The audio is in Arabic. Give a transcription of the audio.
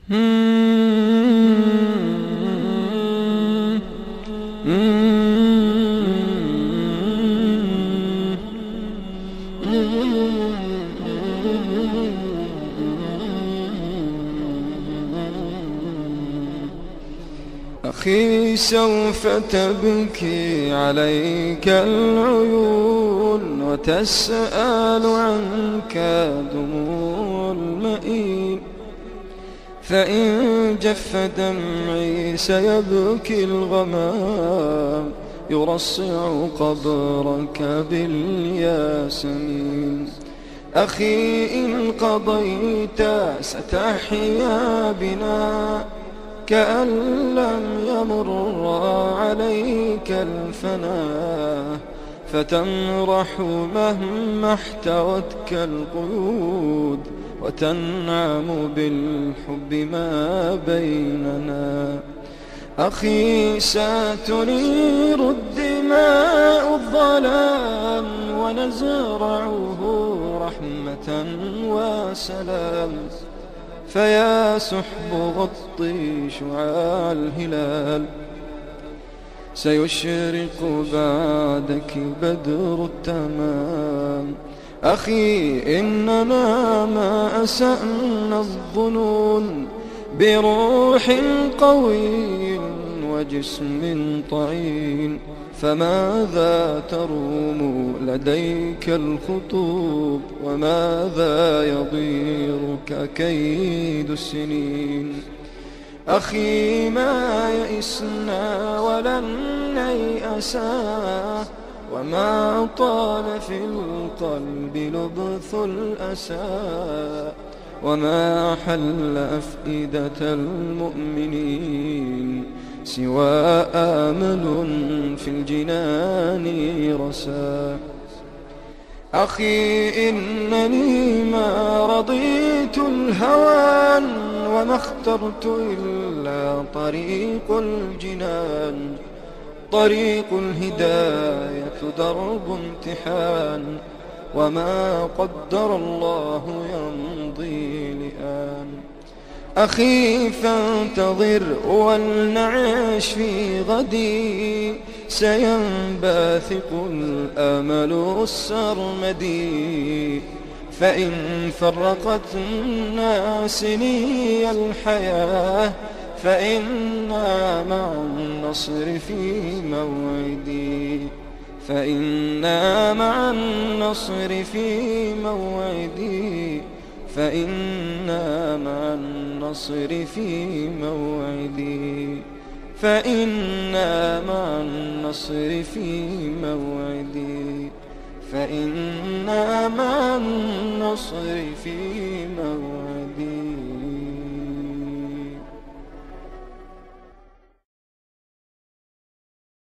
أخي سوف تبكي عليك العيون وتسأل عنك دموع المئين، فإن جف دمعي سيبكي الغمام يرصع قبرك بالياسمين. أخي إن قضيت ستحيا بنا كأن لم يمر عليك الفناء، فتمرح مهما احتوتك القيود وتنعم بالحب ما بيننا. أخي ستنير الدماء الظلام ونزرعه رحمة وسلام، فيا سحب غطي شعاع الهلال سيشرق بعدك بدر التمام. أخي إننا ما أسأنا الظنون بروح قوي وجسم طعين، فماذا تروم لديك الخطوب وماذا يضيرك كيد السنين. أخي ما يئسنا ولن نيأسا، وما طال في القلب لبث الأسى، وما حل أفئدة المؤمنين سوى آمل في الجنان رسى. أخي إنني ما رضيت الهوان وما اخترت إلا طريق الجنان. طريق الهداية درب امتحان، وما قدر الله يمضي لآن. أخي فانتظر ولنعيش في غدي، سينبثق الأمل السرمدي. فإن فرقتنا سني الحياة فإنا مع النصر في موعدي، فإنا مع النصر في موعدي، فإنا مع النصر في موعدي، فإنا مع النصر في موعدي، فإنا مع النصر في موعدي.